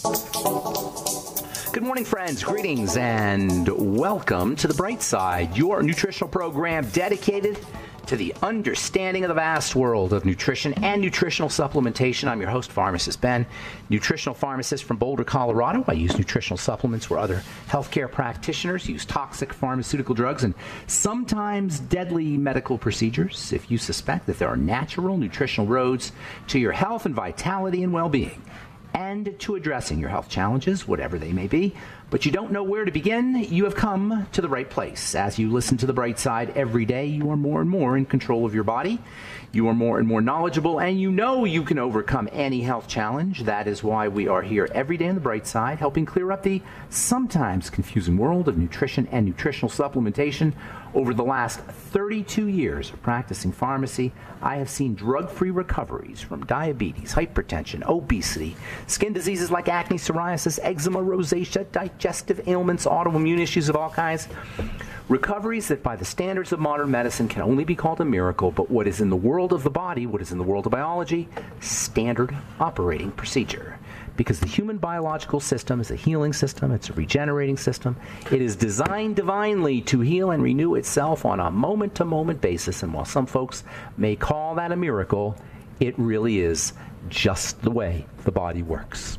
Good morning, friends. Greetings and welcome to The Bright Side, your nutritional program dedicated to the understanding of the vast world of nutrition and nutritional supplementation. I'm your host, Pharmacist Ben, nutritional pharmacist from Boulder, Colorado. I use nutritional supplements where other healthcare practitioners use toxic pharmaceutical drugs and sometimes deadly medical procedures. If you suspect that there are natural nutritional roads to your health and vitality and well-being, and to addressing your health challenges, whatever they may be, but you don't know where to begin, you have come to the right place. As you listen to The Bright Side every day, you are more and more in control of your body. You are more and more knowledgeable, and you know you can overcome any health challenge. That is why we are here every day on The Bright Side, helping clear up the sometimes confusing world of nutrition and nutritional supplementation. Over the last 32 years of practicing pharmacy, I have seen drug-free recoveries from diabetes, hypertension, obesity, skin diseases like acne, psoriasis, eczema, rosacea, digestive ailments, autoimmune issues of all kinds. Recoveries that by the standards of modern medicine can only be called a miracle, but what is in the world of the body, what is in the world of biology, standard operating procedure. Because the human biological system is a healing system, it's a regenerating system. It is designed divinely to heal and renew itself on a moment-to-moment basis, and while some folks may call that a miracle, it really is just the way the body works.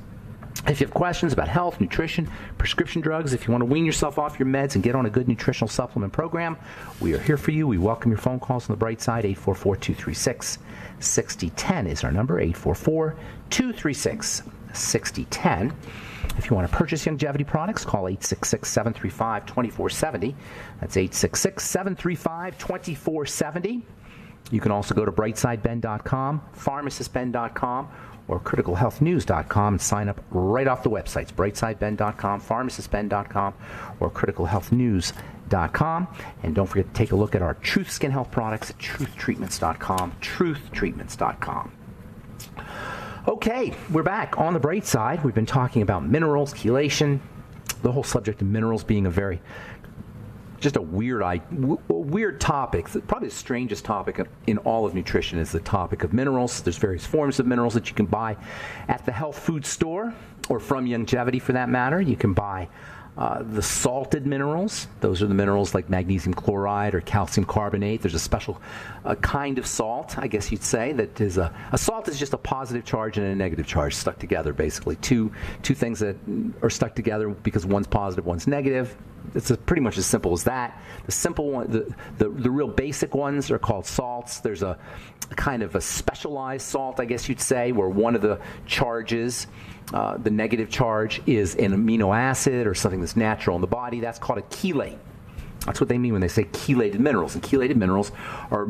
If you have questions about health, nutrition, prescription drugs, if you want to wean yourself off your meds and get on a good nutritional supplement program, we are here for you. We welcome your phone calls on The Bright Side. 844-236-6010 is our number, 844-236-6010. If you want to purchase longevity products, call 866-735-2470. That's 866-735-2470. You can also go to brightsideben.com, pharmacistben.com, or criticalhealthnews.com and sign up right off the websites, brightsideben.com, pharmacistben.com, or criticalhealthnews.com. And don't forget to take a look at our Truth Skin Health products at truthtreatments.com, truthtreatments.com. Okay, we're back on the bright side. We've been talking about minerals, chelation, the whole subject of minerals being a very just a weird topic. Probably the strangest topic in all of nutrition is the topic of minerals. There's various forms of minerals that you can buy at the health food store or from Longevity for that matter. You can buy the salted minerals. Those are the minerals like magnesium chloride or calcium carbonate. There's a special kind of salt, I guess you'd say, that is a salt is just a positive charge and a negative charge stuck together, basically. Two things that are stuck together because one's positive, one's negative. It's pretty much as simple as that. The simple one, the real basic ones are called salts. There's a kind of a specialized salt, I guess you'd say, where one of the charges, the negative charge, is an amino acid or something that's natural in the body. That's called a chelate. That's what they mean when they say chelated minerals. And chelated minerals are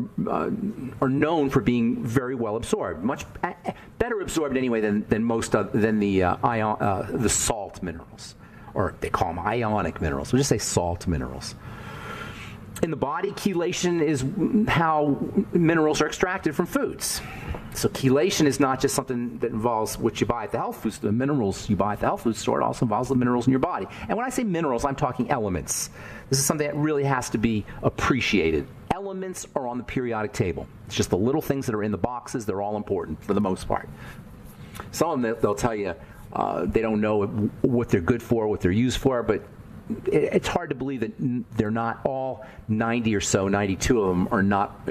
known for being very well absorbed, much better absorbed anyway than the salt minerals. Or they call them ionic minerals. We'll just say salt minerals. In the body, chelation is how minerals are extracted from foods. So chelation is not just something that involves what you buy at the health food store. The minerals you buy at the health food store, it also involves the minerals in your body. And when I say minerals, I'm talking elements. This is something that really has to be appreciated. Elements are on the periodic table. It's just the little things that are in the boxes. They're all important for the most part. Some of them, they'll tell you, they don't know what they're good for, what they're used for, but it's hard to believe that they're not all 90 or so, 92 of them are not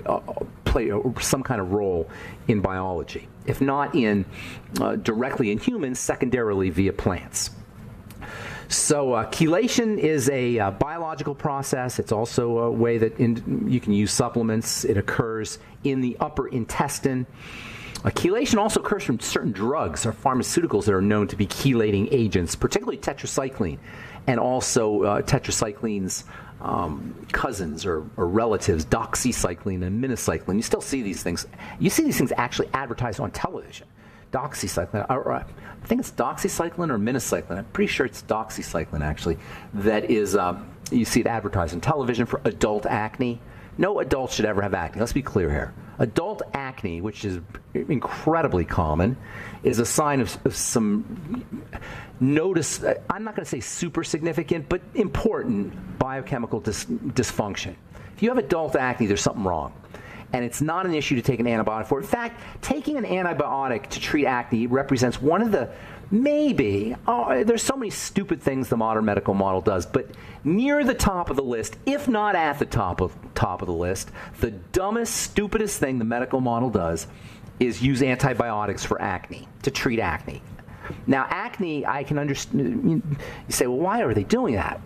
play some kind of role in biology. If not in directly in humans, secondarily via plants. So chelation is a biological process. It's also a way that you can use supplements. It occurs in the upper intestine. Chelation also occurs from certain drugs or pharmaceuticals that are known to be chelating agents, particularly tetracycline, and also tetracycline's cousins or relatives, doxycycline and minocycline. You still see these things. You see these things actually advertised on television. Doxycycline, I think it's doxycycline or minocycline. I'm pretty sure it's doxycycline, actually. That is, you see it advertised on television for adult acne. No adult should ever have acne. Let's be clear here. Adult acne, which is incredibly common, is a sign of some notice, I'm not going to say super significant, but important biochemical dysfunction. If you have adult acne, there's something wrong. And it's not an issue to take an antibiotic for. In fact, taking an antibiotic to treat acne represents one of the maybe, there's so many stupid things the modern medical model does, but near the top of the list, if not at the top of the list, the dumbest, stupidest thing the medical model does is use antibiotics for acne, to treat acne. Now, acne, I can understand. You say, well, why are they doing that?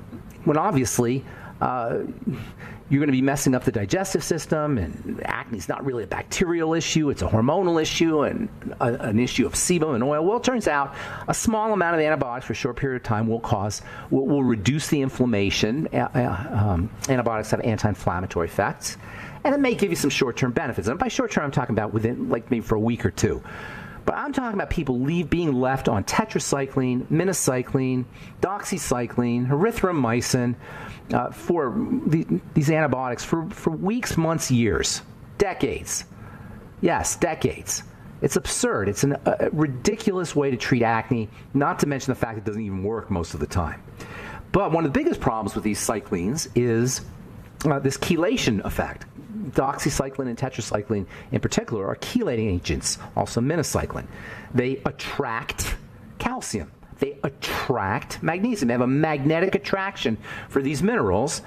When obviously, you're going to be messing up the digestive system, and acne is not really a bacterial issue. It's a hormonal issue and an issue of sebum and oil. Well, it turns out a small amount of the antibiotics for a short period of time will reduce the inflammation. Antibiotics have anti-inflammatory effects, and it may give you some short-term benefits. And by short-term, I'm talking about within, like, maybe for a week or two. But I'm talking about people being left on tetracycline, minocycline, doxycycline, erythromycin, for these antibiotics for weeks, months, years, decades. Yes, decades. It's absurd. It's a ridiculous way to treat acne, not to mention the fact it doesn't even work most of the time. But one of the biggest problems with these cyclines is this chelation effect. Doxycycline and tetracycline in particular are chelating agents, also minocycline. They attract calcium. They attract magnesium. They have a magnetic attraction for these minerals.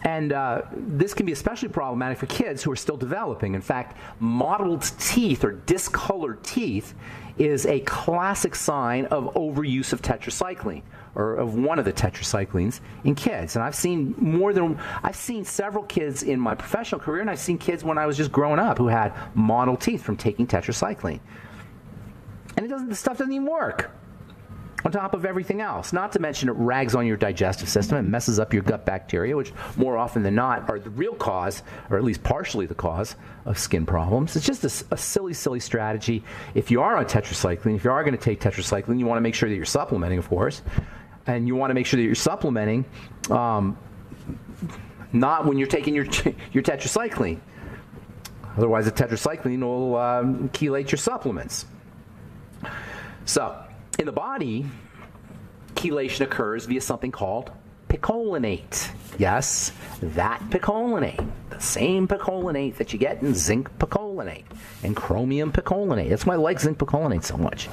And this can be especially problematic for kids who are still developing. In fact, mottled teeth or discolored teeth is a classic sign of overuse of tetracycline, or of one of the tetracyclines in kids. And I've seen several kids in my professional career, and I've seen kids when I was just growing up who had mottled teeth from taking tetracycline. And the stuff doesn't even work, on top of everything else. Not to mention it rags on your digestive system. It messes up your gut bacteria, which more often than not are the real cause, or at least partially the cause, of skin problems. It's just a silly, silly strategy. If you are on tetracycline, if you are going to take tetracycline, you want to make sure that you're supplementing, of course. And you want to make sure that you're supplementing not when you're taking your tetracycline. Otherwise, the tetracycline will chelate your supplements. So, in the body, chelation occurs via something called picolinate. Yes, that picolinate. The same picolinate that you get in zinc picolinate and chromium picolinate. That's why I like zinc picolinate so much.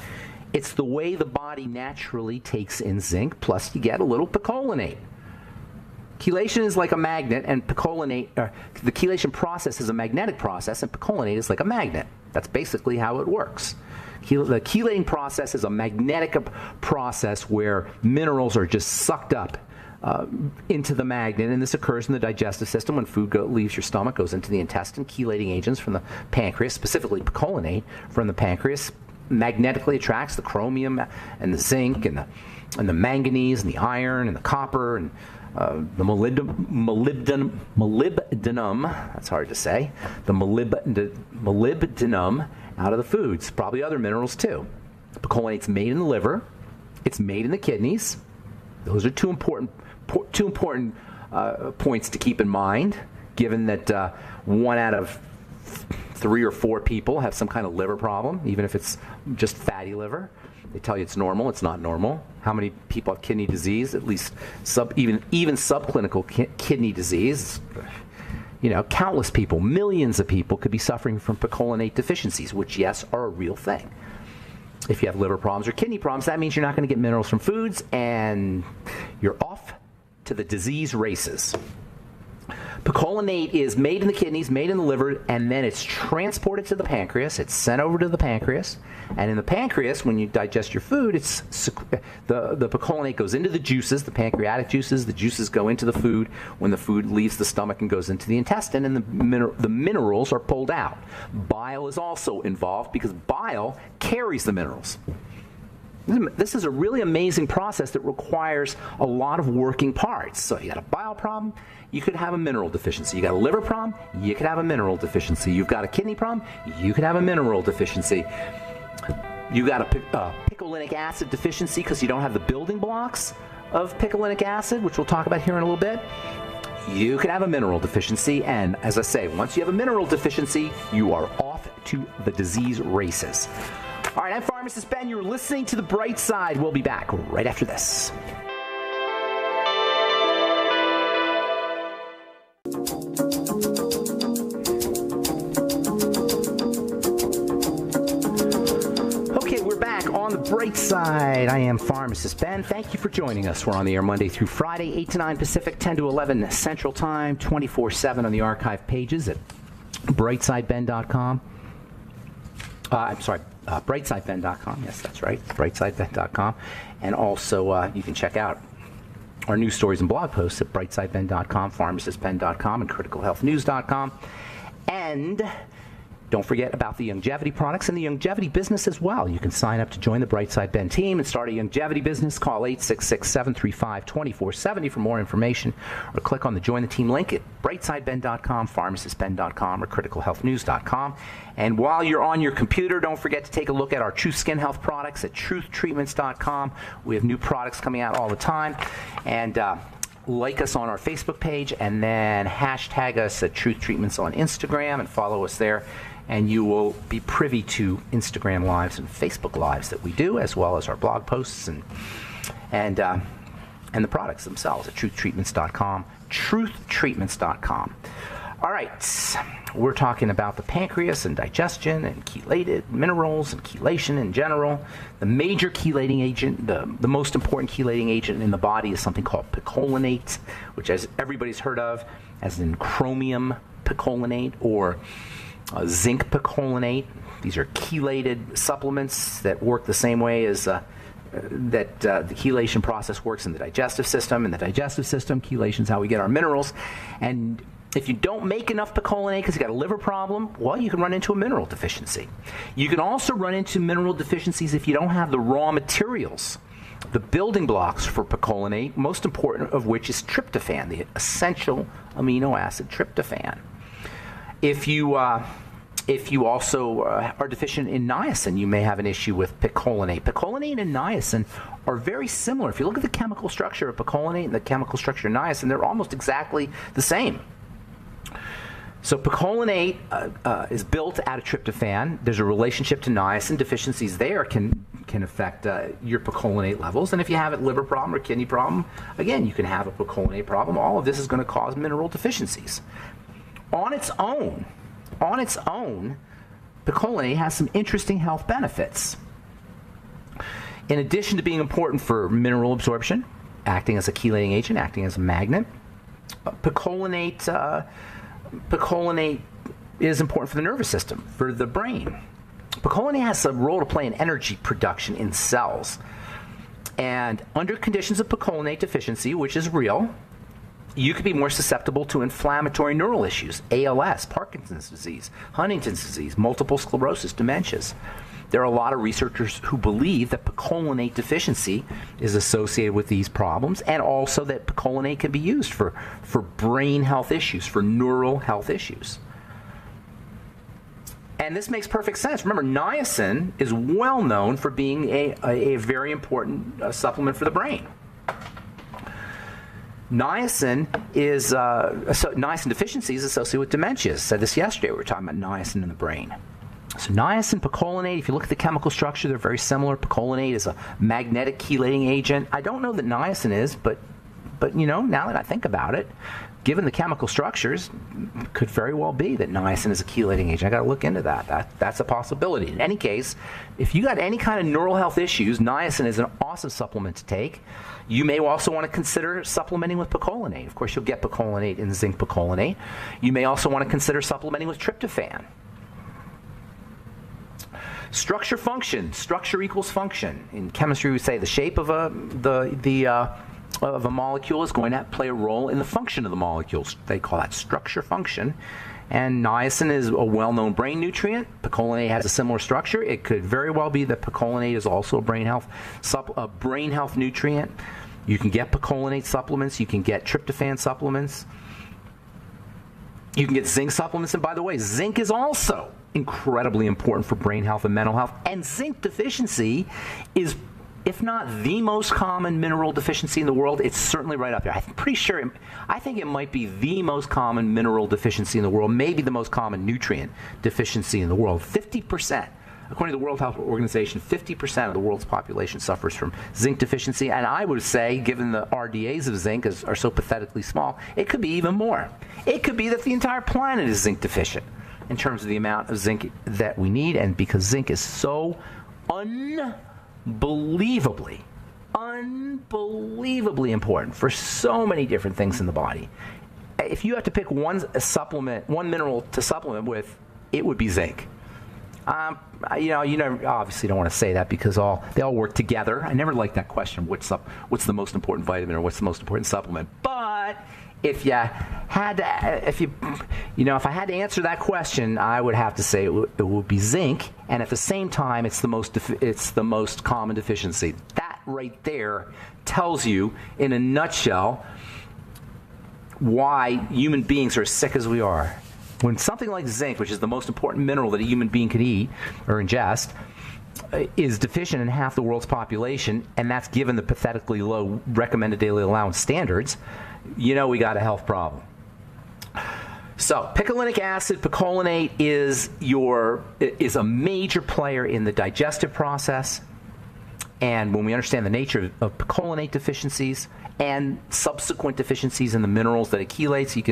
It's the way the body naturally takes in zinc, plus you get a little picolinate. Chelation is like a magnet, and picolinate, the chelation process is a magnetic process, and picolinate is like a magnet. That's basically how it works. The chelating process is a magnetic process where minerals are just sucked up into the magnet, and this occurs in the digestive system when food leaves your stomach, goes into the intestine. Chelating agents from the pancreas, specifically picolinate from the pancreas, magnetically attracts the chromium and the zinc and the manganese and the iron and the copper and the molybdenum, that's hard to say, the molybdenum out of the foods, probably other minerals too. Picolinate's made in the liver, it's made in the kidneys. Those are two important points to keep in mind, given that 1 out of 3 or 4 people have some kind of liver problem, even if it's just fatty liver. They tell you it's normal. It's not normal. How many people have kidney disease? At least even subclinical kidney disease. You know, countless people, millions of people could be suffering from picolinate deficiencies, which, yes, are a real thing. If you have liver problems or kidney problems, that means you're not going to get minerals from foods, and you're off to the disease races. Picolinate is made in the kidneys, made in the liver, and then it's transported to the pancreas. It's sent over to the pancreas. And in the pancreas, when you digest your food, the picolinate goes into the juices, the pancreatic juices. The juices go into the food when the food leaves the stomach and goes into the intestine, and the minerals are pulled out. Bile is also involved because bile carries the minerals. This is a really amazing process that requires a lot of working parts. So you got a bile problem, you could have a mineral deficiency. You got a liver problem, you could have a mineral deficiency. You've got a kidney problem, you could have a mineral deficiency. You got a picolinic acid deficiency because you don't have the building blocks of picolinic acid, which we'll talk about here in a little bit. You could have a mineral deficiency, and as I say, once you have a mineral deficiency, you are off to the disease races. All right, I'm Pharmacist Ben. You're listening to The Bright Side. We'll be back right after this. Okay, we're back on The Brightside. I am Pharmacist Ben. Thank you for joining us. We're on the air Monday through Friday, 8 to 9 Pacific, 10 to 11 Central Time, 24/7 on the archive pages at brightsideben.com. brightsideben.com. Yes, that's right, brightsideben.com. And also, you can check out our news stories and blog posts at brightsideben.com, pharmacistben.com, and criticalhealthnews.com. And don't forget about the longevity products and the longevity business as well. You can sign up to join the Brightside Ben team and start a longevity business. Call 866-735-2470 for more information, or click on the Join the Team link at brightsideben.com, pharmacistben.com, or criticalhealthnews.com. And while you're on your computer, don't forget to take a look at our True Skin Health products at truthtreatments.com. We have new products coming out all the time. And like us on our Facebook page, and then hashtag us at Truth Treatments on Instagram and follow us there. And you will be privy to Instagram Lives and Facebook Lives that we do, as well as our blog posts and the products themselves at truthtreatments.com, truthtreatments.com. All right, we're talking about the pancreas and digestion and chelated minerals and chelation in general. The major chelating agent, the most important chelating agent in the body is something called picolinate, which, as everybody's heard of, as in chromium picolinate or zinc picolinate. These are chelated supplements that work the same way as the chelation process works in the digestive system. In the digestive system, chelation is how we get our minerals. And if you don't make enough picolinate because you got a liver problem, well, you can run into a mineral deficiency. You can also run into mineral deficiencies if you don't have the raw materials, the building blocks for picolinate, most important of which is tryptophan, the essential amino acid tryptophan. If you also are deficient in niacin, you may have an issue with picolinate. Picolinate and niacin are very similar. If you look at the chemical structure of picolinate and the chemical structure of niacin, they're almost exactly the same. So picolinate is built out of tryptophan. There's a relationship to niacin. Deficiencies there can affect your picolinate levels. And if you have a liver problem or kidney problem, again, you can have a picolinate problem. All of this is going to cause mineral deficiencies. On its own, picolinate has some interesting health benefits. In addition to being important for mineral absorption, acting as a chelating agent, acting as a magnet, picolinate is important for the nervous system, for the brain. Picolinate has a role to play in energy production in cells. And under conditions of picolinate deficiency, which is real, you could be more susceptible to inflammatory neural issues, ALS, Parkinson's disease, Huntington's disease, multiple sclerosis, dementias. There are a lot of researchers who believe that picolinate deficiency is associated with these problems, and also that picolinate can be used for brain health issues, for neural health issues. And this makes perfect sense. Remember, niacin is well known for being a very important supplement for the brain. Niacin deficiency is associated with dementias. I said this yesterday. We were talking about niacin in the brain. So niacin, picolinate, if you look at the chemical structure, they're very similar. Picolinate is a magnetic chelating agent. I don't know that niacin is, but you know, now that I think about it, given the chemical structures, could very well be that niacin is a chelating agent. I got to look into that. That's a possibility. In any case, if you got any kind of neural health issues, niacin is an awesome supplement to take. You may also want to consider supplementing with picolinate. Of course, you'll get picolinate in zinc picolinate. You may also want to consider supplementing with tryptophan. Structure function. Structure equals function. In chemistry, we say the shape of a molecule is going to play a role in the function of the molecules. They call that structure function. And niacin is a well-known brain nutrient. Picolinate has a similar structure. It could very well be that picolinate is also a brain health nutrient. You can get picolinate supplements. You can get tryptophan supplements. You can get zinc supplements. And by the way, zinc is also incredibly important for brain health and mental health. And zinc deficiency is, if not the most common mineral deficiency in the world, it's certainly right up there. I'm pretty sure, I think it might be the most common mineral deficiency in the world, maybe the most common nutrient deficiency in the world. 50%, according to the World Health Organization, 50% of the world's population suffers from zinc deficiency. And I would say, given the RDAs of zinc are so pathetically small, it could be even more. It could be that the entire planet is zinc deficient in terms of the amount of zinc that we need. And because zinc is so unbelievably important for so many different things in the body. If you have to pick one mineral to supplement with, it would be zinc. You never, obviously don't want to say that because they all work together. I never liked that question, what's the most important vitamin or what's the most important supplement? But if I had to answer that question, I would have to say it would be zinc, and at the same time, it's the most common deficiency. That right there tells you, in a nutshell, why human beings are as sick as we are. When something like zinc, which is the most important mineral that a human being could eat or ingest, is deficient in half the world's population, and that's given the pathetically low recommended daily allowance standards, we got a health problem. So picolinic acid, picolinate, is a major player in the digestive process. And when we understand the nature of picolinate deficiencies and subsequent deficiencies in the minerals that it chelates, you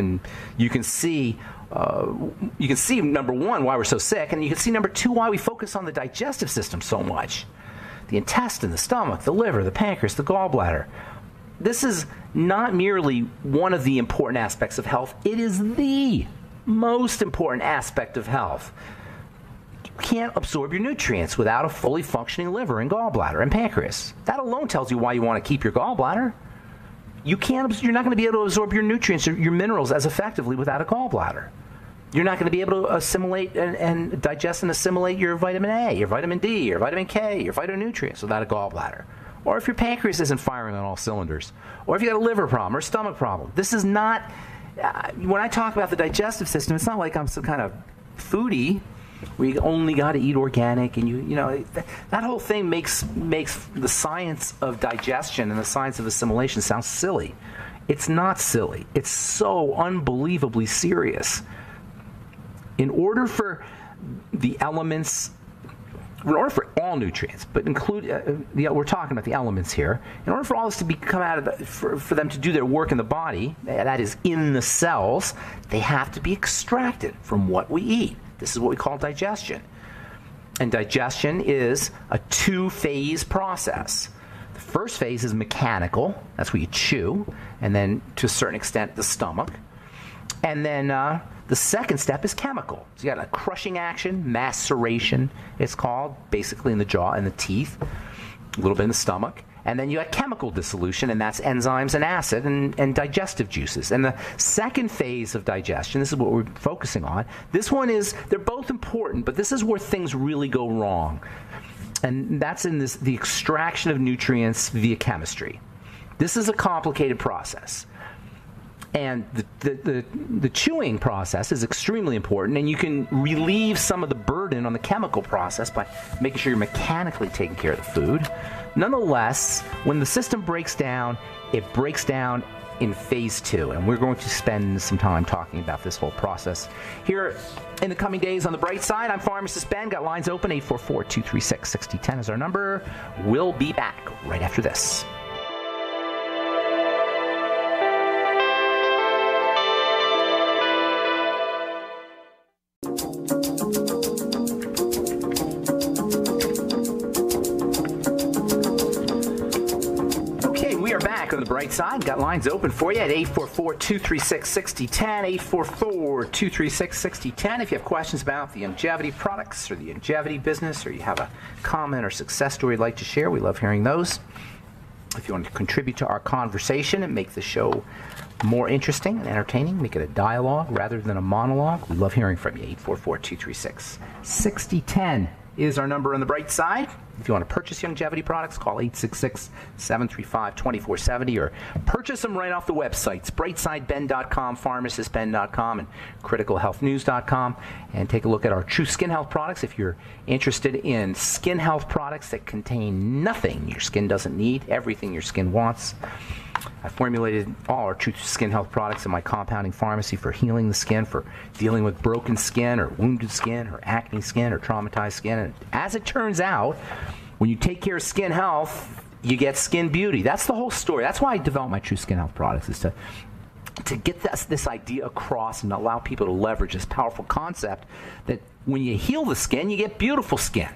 can see number one, why we're so sick, and you can see number two, why we focus on the digestive system so much. The intestine, the stomach, the liver, the pancreas, the gallbladder. This is not merely one of the important aspects of health, it is the most important aspect of health. You can't absorb your nutrients without a fully functioning liver and gallbladder and pancreas. That alone tells you why you want to keep your gallbladder. You're not going to be able to absorb your nutrients or your minerals as effectively without a gallbladder. You're not going to be able to assimilate and digest and assimilate your vitamin A, your vitamin D, your vitamin K, your phytonutrients without a gallbladder. Or if your pancreas isn't firing on all cylinders. Or if you got a liver problem or a stomach problem. This is not, when I talk about the digestive system, it's not like I'm some kind of foodie where you only got to eat organic, and that whole thing makes the science of digestion and the science of assimilation sound silly. It's not silly. It's so unbelievably serious. In order for the elements, in order for all nutrients, but we're talking about the elements here. In order for all this to come out of for them to do their work in the body, that is in the cells, they have to be extracted from what we eat. This is what we call digestion. And digestion is a two-phase process. The first phase is mechanical. That's where you chew. And then, to a certain extent, the stomach. And then the second step is chemical. So you got a crushing action, maceration, it's called, basically in the jaw and the teeth, a little bit in the stomach. And then you got chemical dissolution, and that's enzymes and acid and digestive juices. And the second phase of digestion, this is what we're focusing on. This one they're both important, but this is where things really go wrong. And that's in the extraction of nutrients via chemistry. This is a complicated process. And the chewing process is extremely important, and you can relieve some of the burden on the chemical process by making sure you're mechanically taking care of the food. Nonetheless, when the system breaks down, it breaks down in phase two, and we're going to spend some time talking about this whole process here in the coming days. On the bright side, I'm Pharmacist Ben. Got lines open. 844-236-6010 is our number. We'll be back right after this. On the bright side, got lines open for you at 844-236-6010, 844-236-6010. If you have questions about the longevity products or the longevity business, or you have a comment or success story you'd like to share, we love hearing those. If you want to contribute to our conversation and make the show more interesting and entertaining, make it a dialogue rather than a monologue, we love hearing from you. 844-236-6010 is our number on the bright side. If you want to purchase longevity products, call 866-735-2470 or purchase them right off the websites, brightsideben.com, pharmacistben.com, and criticalhealthnews.com. And take a look at our True Skin Health products if you're interested in skin health products that contain nothing your skin doesn't need, everything your skin wants. I formulated all our True Skin Health products in my compounding pharmacy for healing the skin, for dealing with broken skin or wounded skin or acne skin or traumatized skin. And as it turns out, when you take care of skin health, you get skin beauty. That's the whole story. That's why I developed my True Skin Health products, is to get this idea across and allow people to leverage this powerful concept that when you heal the skin, you get beautiful skin.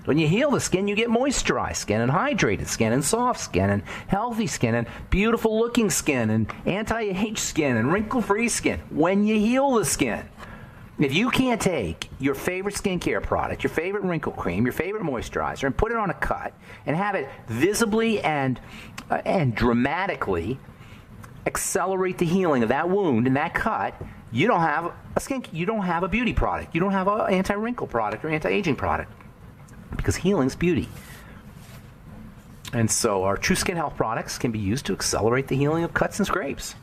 When you heal the skin, you get moisturized skin and hydrated skin and soft skin and healthy skin and beautiful looking skin and anti-age skin and wrinkle-free skin. When you heal the skin. If you can't take your favorite skincare product, your favorite wrinkle cream, your favorite moisturizer, and put it on a cut and have it visibly and dramatically accelerate the healing of that wound and that cut, you don't have a beauty product. You don't have an anti-wrinkle product or anti-aging product, because healing's beauty. And so our True Skin Health products can be used to accelerate the healing of cuts and scrapes,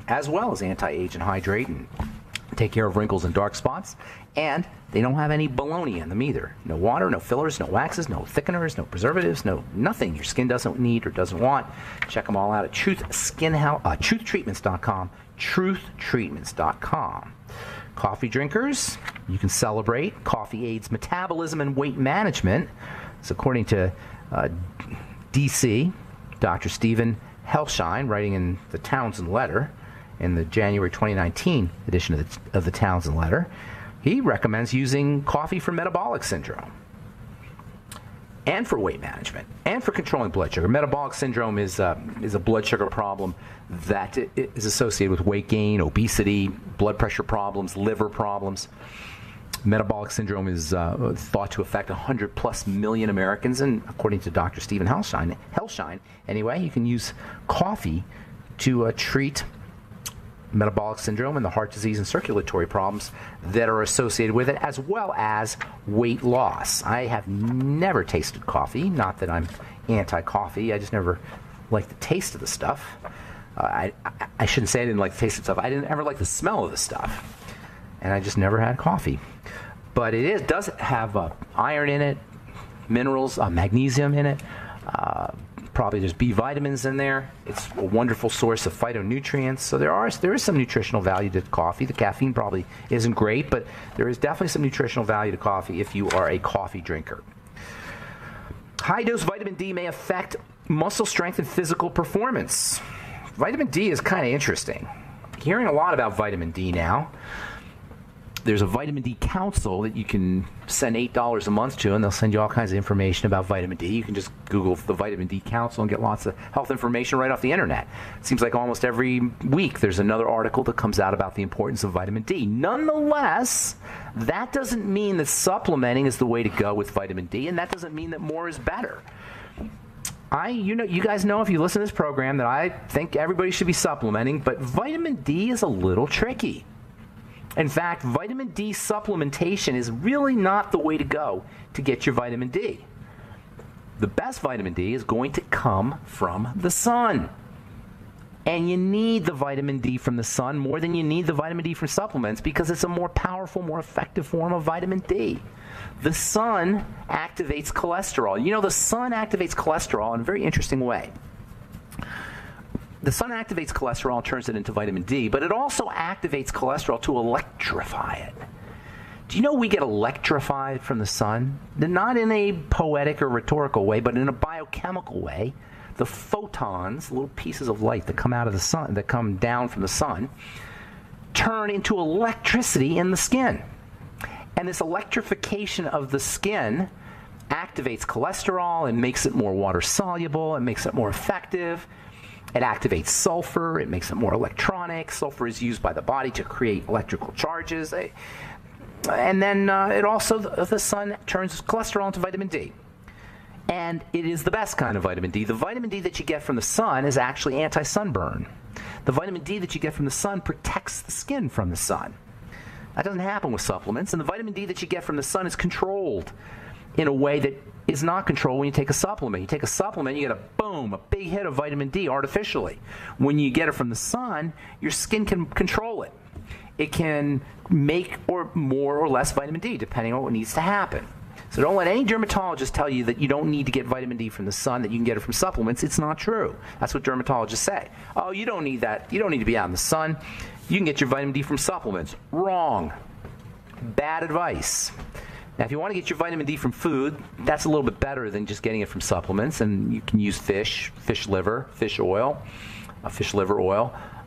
as well as anti-age and hydrate and take care of wrinkles and dark spots. And they don't have any baloney in them either. No water, no fillers, no waxes, no thickeners, no preservatives, nothing your skin doesn't need or doesn't want. Check them all out at truthtreatments.com, truthtreatments.com. Coffee drinkers, you can celebrate. Coffee aids metabolism and weight management. So according to DC, Dr. Stephen Hellshine, writing in the Townsend Letter, in the January 2019 edition of the Townsend Letter, he recommends using coffee for metabolic syndrome and for weight management and for controlling blood sugar. Metabolic syndrome is a blood sugar problem that is associated with weight gain, obesity, blood pressure problems, liver problems. Metabolic syndrome is thought to affect 100+ million Americans, and according to Dr. Stephen Hellshine, anyway, you can use coffee to treat metabolic syndrome and the heart disease and circulatory problems that are associated with it, as well as weight loss. I have never tasted coffee, not that I'm anti-coffee, I just never liked the taste of the stuff. I shouldn't say I didn't like the taste of stuff, I didn't ever like the smell of the stuff, and I just never had coffee. But it does have iron in it, minerals, magnesium in it, probably there's B vitamins in there. It's a wonderful source of phytonutrients. So there is some nutritional value to coffee. The caffeine probably isn't great, but there is definitely some nutritional value to coffee if you are a coffee drinker. High-dose vitamin D may affect muscle strength and physical performance. Vitamin D is kind of interesting. Hearing a lot about vitamin D now. There's a vitamin D council that you can send $8 a month to, and they'll send you all kinds of information about vitamin D. You can just Google the vitamin D council and get lots of health information right off the internet. It seems like almost every week there's another article that comes out about the importance of vitamin D. Nonetheless, that doesn't mean that supplementing is the way to go with vitamin D, and that doesn't mean that more is better. You guys know, if you listen to this program, that I think everybody should be supplementing, but vitamin D is a little tricky. In fact, vitamin D supplementation is really not the way to go to get your vitamin D. The best vitamin D is going to come from the sun. And you need the vitamin D from the sun more than you need the vitamin D from supplements, because it's a more powerful, more effective form of vitamin D. The sun activates cholesterol. You know, the sun activates cholesterol in a very interesting way. The sun activates cholesterol and turns it into vitamin D, but it also activates cholesterol to electrify it. Do you know we get electrified from the sun? Not in a poetic or rhetorical way, but in a biochemical way. The photons, little pieces of light that come out of the sun, that come down from the sun, turn into electricity in the skin. And this electrification of the skin activates cholesterol and makes it more water soluble, it makes it more effective. It activates sulfur, it makes it more electronic. Sulfur is used by the body to create electrical charges. And then it also, the sun turns cholesterol into vitamin D. And it is the best kind of vitamin D. The vitamin D that you get from the sun is actually anti-sunburn. The vitamin D that you get from the sun protects the skin from the sun. That doesn't happen with supplements. And the vitamin D that you get from the sun is controlled in a way that is not controlled when you take a supplement. You take a supplement, you get a big hit of vitamin D artificially. When you get it from the sun, your skin can control it. It can make more or less vitamin D, depending on what needs to happen. So don't let any dermatologist tell you that you don't need to get vitamin D from the sun, that you can get it from supplements. It's not true. That's what dermatologists say. Oh, you don't need that. You don't need to be out in the sun. You can get your vitamin D from supplements. Wrong. Bad advice. Now, if you want to get your vitamin D from food, that's a little bit better than just getting it from supplements, and you can use fish liver oil,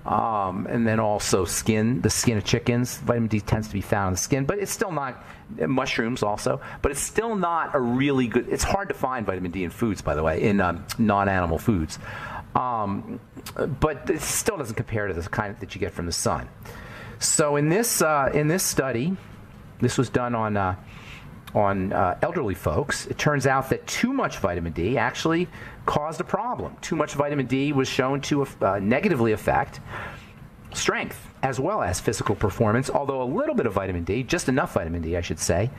And then also the skin of chickens. Vitamin D tends to be found in the skin, but it's still not, mushrooms also, but it's still not a really good, it's hard to find vitamin D in foods, by the way, in non-animal foods. But it still doesn't compare to the kind that you get from the sun. So in this study, this was done on elderly folks. It turns out that too much vitamin D actually caused a problem. Too much vitamin D was shown to negatively affect strength as well as physical performance, although a little bit of vitamin D, just enough vitamin D, I should say,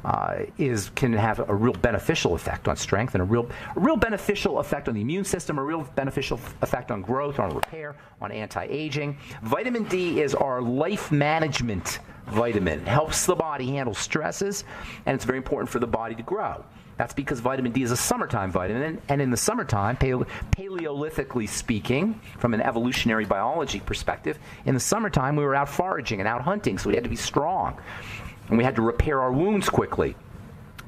can have a real beneficial effect on strength and a real beneficial effect on the immune system, a real beneficial effect on growth, on repair, on anti-aging. Vitamin D is our life management vitamin. It helps the body handle stresses, and it's very important for the body to grow. That's because vitamin D is a summertime vitamin, and in the summertime, paleolithically speaking, from an evolutionary biology perspective, in the summertime we were out foraging and out hunting, so we had to be strong, and we had to repair our wounds quickly.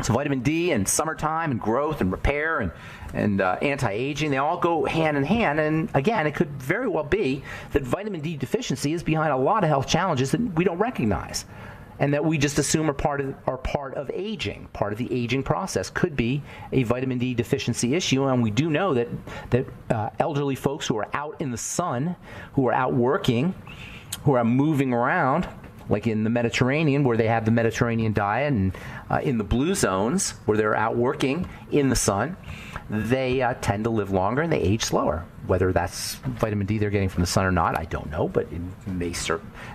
So vitamin D and summertime and growth and repair and anti-aging, they all go hand in hand. And again, it could very well be that vitamin D deficiency is behind a lot of health challenges that we don't recognize, and that we just assume are part of aging. Part of the aging process could be a vitamin D deficiency issue, and we do know that elderly folks who are out in the sun, who are out working, who are moving around, like in the Mediterranean, where they have the Mediterranean diet, and in the blue zones, where they're out working in the sun, they tend to live longer and they age slower. Whether that's vitamin D they're getting from the sun or not, I don't know, but it may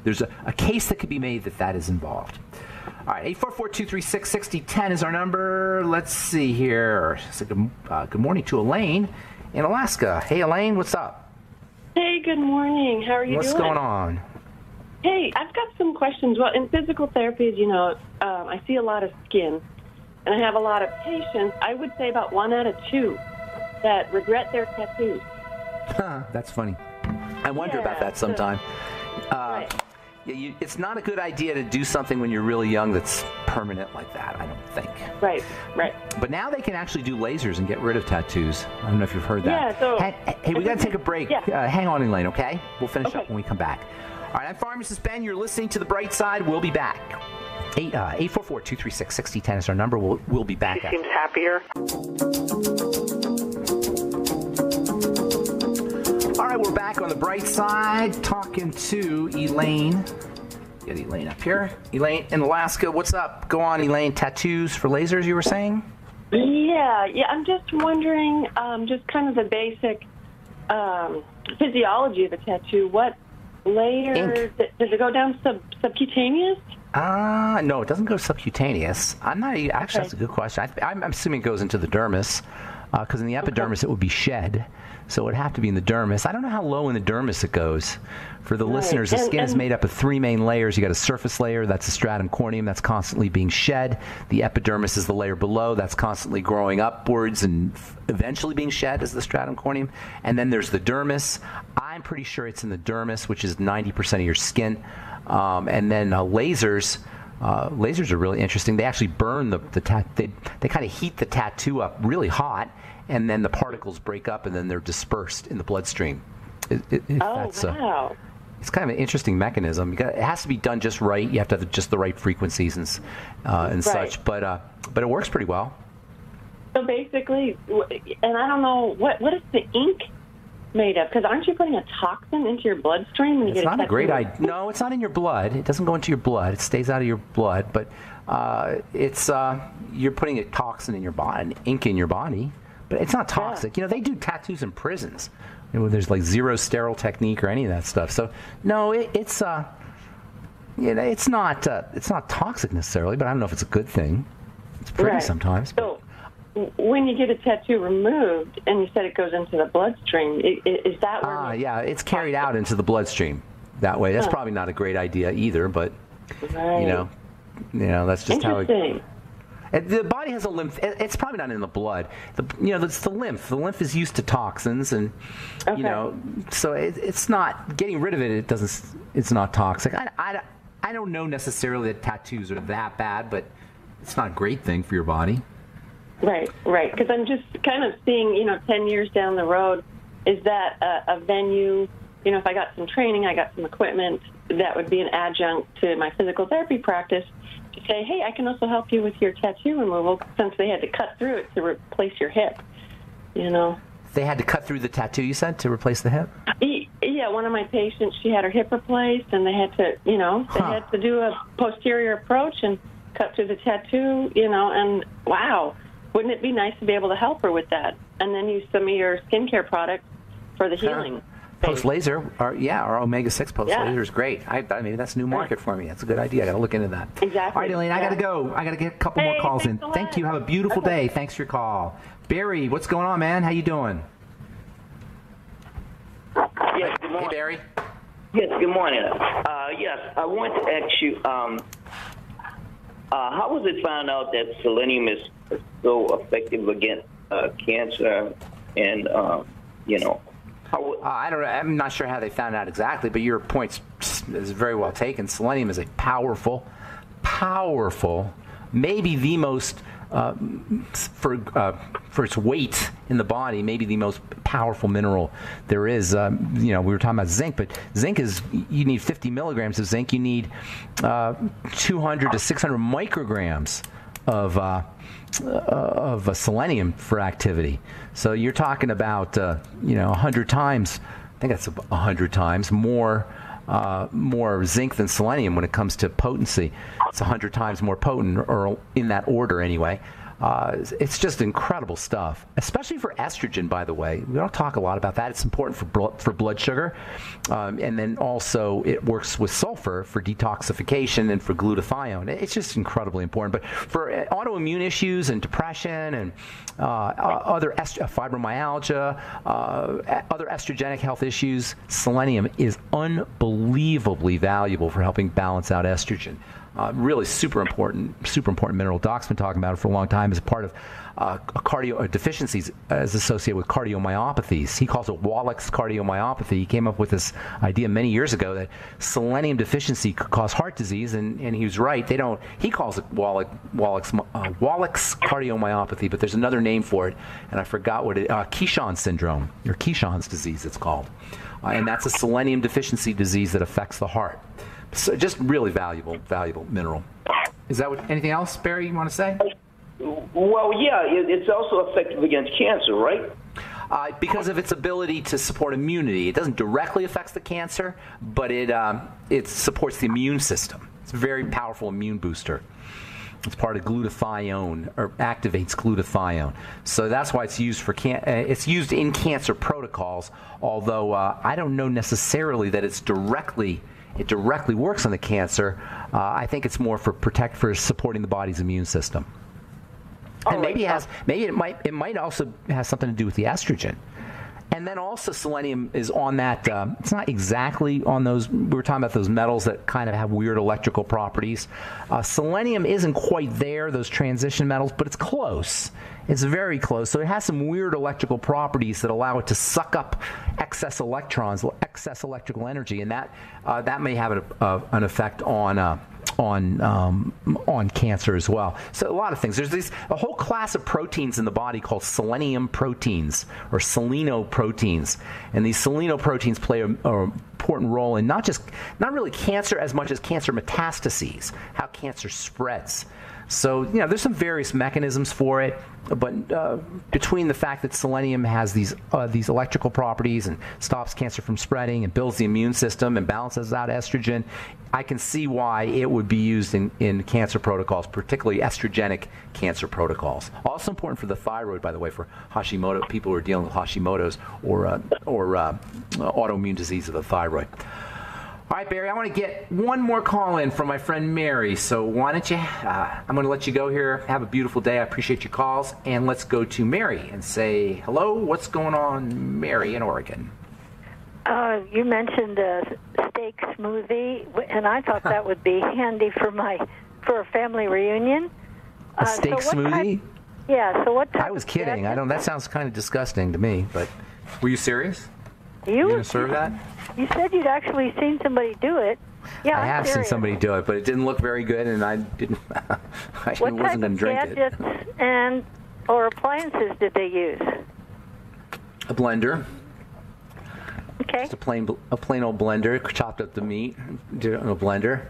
there's a case that could be made that is involved. All right, 844-236-6010 is our number. Let's see here. So good morning to Elaine in Alaska. Hey, Elaine, what's up? Hey, good morning. How are you doing? What's going on? Hey, I've got some questions. Well, in physical therapy, I see a lot of skin, and I have a lot of patients, I would say about 1 out of 2, that regret their tattoos. That's funny. I wonder about that sometime. Right. It's not a good idea to do something when you're really young that's permanent like that, I don't think. Right. But now they can actually do lasers and get rid of tattoos. I don't know if you've heard that. Yeah, so... Hey, we got to take a break. Yeah. Hang on, Elaine, okay? We'll finish up when we come back. All right, I'm Pharmacist Ben. You're listening to The Bright Side. We'll be back. 844-236-6010 is our number. We'll be back. He seems happier. All right, we're back on The Bright Side talking to Elaine. Get Elaine up here. Elaine in Alaska, what's up? Go on, Elaine. Tattoos for lasers, you were saying? Yeah. I'm just wondering, just kind of the basic physiology of a tattoo. What layer, does it go down subcutaneous? No, it doesn't go subcutaneous. Actually, that's a good question. I'm assuming it goes into the dermis, because in the epidermis it would be shed. So it would have to be in the dermis. I don't know how low in the dermis it goes. For the listeners, the skin is made up of 3 main layers. You got a surface layer, that's the stratum corneum, that's constantly being shed. The epidermis is the layer below, that's constantly growing upwards and eventually being shed as the stratum corneum. And then there's the dermis. I'm pretty sure it's in the dermis, which is 90% of your skin. And then lasers are really interesting. They actually burn they kind of heat the tattoo up really hot, and then the particles break up and then they're dispersed in the bloodstream. Wow. It's kind of an interesting mechanism. It has to be done just right. You have to have just the right frequencies and such. But it works pretty well. So basically, and I don't know, what is the ink made of? Because aren't you putting a toxin into your bloodstream when you get a tattoo? It's not a great idea. No, it's not in your blood. It doesn't go into your blood. It stays out of your blood. But you're putting a toxin in your body, an ink in your body. But it's not toxic. Yeah. They do tattoos in prisons. There's like zero sterile technique or any of that stuff. So no, it's not toxic necessarily. But I don't know if it's a good thing. It's pretty sometimes. So when you get a tattoo removed, and you said it goes into the bloodstream, is that where? Yeah, it's carried out into the bloodstream that way. That's probably not a great idea either. But that's just how it. The body has a lymph. It's probably not in the blood. It's the lymph. The lymph is used to toxins, and so it's not getting rid of it. It doesn't. It's not toxic. I don't know necessarily that tattoos are that bad, but it's not a great thing for your body. Right. Because I'm just kind of seeing, 10 years down the road, is that a venue if I got some training, I got some equipment that would be an adjunct to my physical therapy practice to say, hey, I can also help you with your tattoo removal, since they had to cut through it to replace your hip, They had to cut through the tattoo, you said, to replace the hip? Yeah, one of my patients, she had her hip replaced, and they had to, they had to do a posterior approach and cut through the tattoo, and wow, wouldn't it be nice to be able to help her with that? And then use some of your skincare products for the healing. Post-laser, our omega-6 post-laser is great. Maybe that's a new market for me. That's a good idea. I got to look into that. Exactly. All right, Elaine, I got to go. I got to get a couple more calls in. Thank you. Have a beautiful day. Thanks for your call. Barry, what's going on, man? How you doing? Yes, good morning. Hey, Barry. Yes, good morning. Yes, I want to ask you, how was it found out that selenium is so effective against cancer? And, I don't know. I'm not sure how they found out exactly, but your point is very well taken. Selenium is a powerful, maybe the most, for its weight in the body, maybe the most powerful mineral there is. We were talking about zinc, but zinc you need 50 milligrams of zinc. You need 200 to 600 micrograms of selenium for activity. So you're talking about 100 times. I think that's 100 times more zinc than selenium when it comes to potency. It's 100 times more potent, or in that order anyway. It's just incredible stuff, especially for estrogen, by the way. We don't talk a lot about that. It's important for blood sugar. And then also it works with sulfur for detoxification and for glutathione. It's just incredibly important. But for autoimmune issues and depression and other fibromyalgia, other estrogenic health issues, selenium is unbelievably valuable for helping balance out estrogen. Really super important mineral. Doc's been talking about it for a long time as a part of deficiencies as associated with cardiomyopathies. He calls it Wallach's cardiomyopathy. He came up with this idea many years ago that selenium deficiency could cause heart disease, and he was right. He calls it Wallach's cardiomyopathy, but there's another name for it, and I forgot what Keyshawn syndrome, or Keyshawn's disease it's called. And that's a selenium deficiency disease that affects the heart. So just really valuable mineral. Is that anything else, Barry, you want to say? Well, yeah, it's also effective against cancer, right? Because of its ability to support immunity. It doesn't directly affect the cancer, but it supports the immune system. It's a very powerful immune booster. It's part of glutathione, or activates glutathione. So that's why it's used it's used in cancer protocols. Although I don't know necessarily that it directly works on the cancer. I think it's more for supporting the body's immune system. And maybe it might also have something to do with the estrogen. And then also selenium is on that, it's not exactly on those, we were talking about those metals that kind of have weird electrical properties. Selenium isn't quite there, those transition metals, but it's close. It's very close. So it has some weird electrical properties that allow it to suck up excess electrons, excess electrical energy, and that may have an effect on cancer as well. So a lot of things. There's a whole class of proteins in the body called selenium proteins, or selenoproteins, and these selenoproteins play an important role in not really cancer as much as cancer metastases, how cancer spreads. So, there's some various mechanisms for it, but between the fact that selenium has these electrical properties and stops cancer from spreading and builds the immune system and balances out estrogen, I can see why it would be used in cancer protocols, particularly estrogenic cancer protocols. Also important for the thyroid, by the way, for Hashimoto, people who are dealing with Hashimoto's or autoimmune disease of the thyroid. All right, Barry, I want to get one more call in from my friend Mary. So why don't you, I'm going to let you go here. Have a beautiful day. I appreciate your calls. And let's go to Mary and say, hello, what's going on, Mary in Oregon? You mentioned a steak smoothie, and I thought that would be handy for a family reunion. A steak smoothie? Yeah, so what type I was kidding. That sounds kind of disgusting to me, but were you serious? You going to serve that? You said you'd actually seen somebody do it. Yeah, I have seen somebody do it, but it didn't look very good, and I didn't. I wasn't going to drink it. What type of gadgets or appliances did they use? A blender. Okay. Just a plain old blender, chopped up the meat, did it in a blender.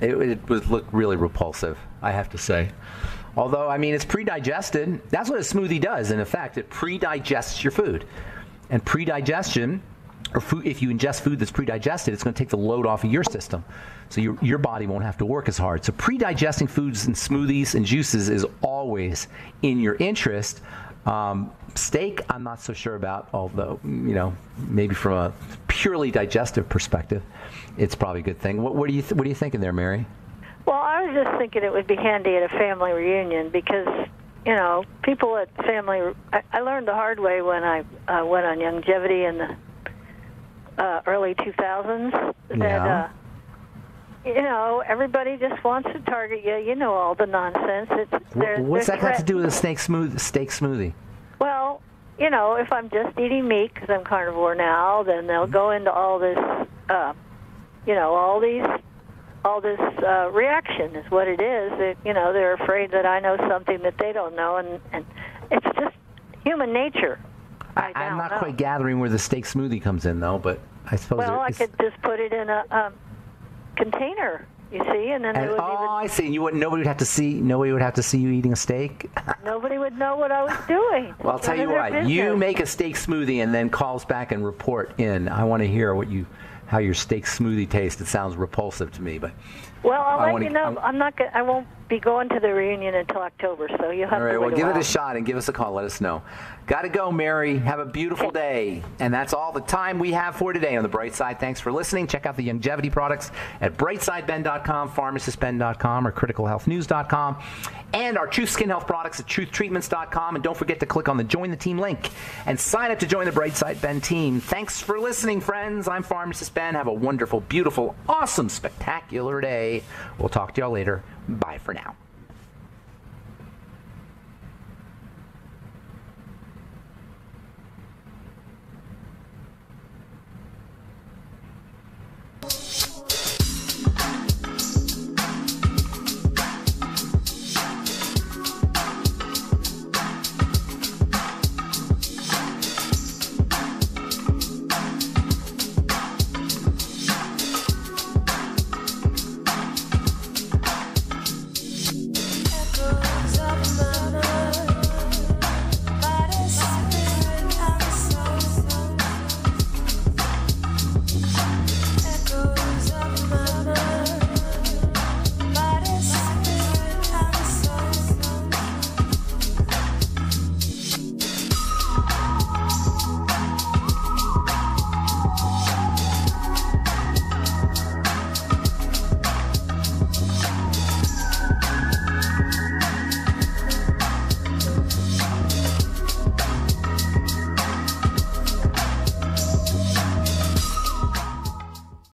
It would look really repulsive, I have to say. Although, I mean, it's pre-digested. That's what a smoothie does, in effect. It pre-digests your food. And pre-digestion, or food, if you ingest food that's pre-digested, it's going to take the load off of your system. So your body won't have to work as hard. So pre-digesting foods and smoothies and juices is always in your interest. Steak, I'm not so sure about, although, maybe from a purely digestive perspective, it's probably a good thing. What are you thinking there, Mary? Well, I was just thinking it would be handy at a family reunion because, people at family. I learned the hard way when I went on longevity in the early 2000s that. Everybody just wants to target you. You know all the nonsense. What's that got to do with a steak smoothie? Well, if I'm just eating meat because I'm carnivore now, then they'll go into all this, all this reaction is what it is. They're afraid that I know something that they don't know, and it's just human nature. I'm not quite gathering where the steak smoothie comes in, though, but I suppose. Well, I could just put it in a container, you see, and then they would I see. Nobody would have to see you eating a steak. Nobody would know what I was doing. Well, I'll tell you what. You make a steak smoothie and then call us back and report in. I want to hear how your steak smoothie tastes. It sounds repulsive to me, but. Well, I'll let you know. I won't be going to the reunion until October, so you'll have to wait a while. Well, give it a shot and give us a call. Let us know. Got to go, Mary. Have a beautiful day. And that's all the time we have for today on The Bright Side. Thanks for listening. Check out the longevity products at brightsideben.com, pharmacistben.com, or criticalhealthnews.com, and our Truth Skin Health products at truthtreatments.com. And don't forget to click on the Join the Team link and sign up to join the Bright Side Ben team. Thanks for listening, friends. I'm Pharmacist Ben. Have a wonderful, beautiful, awesome, spectacular day. We'll talk to y'all later. Bye for now.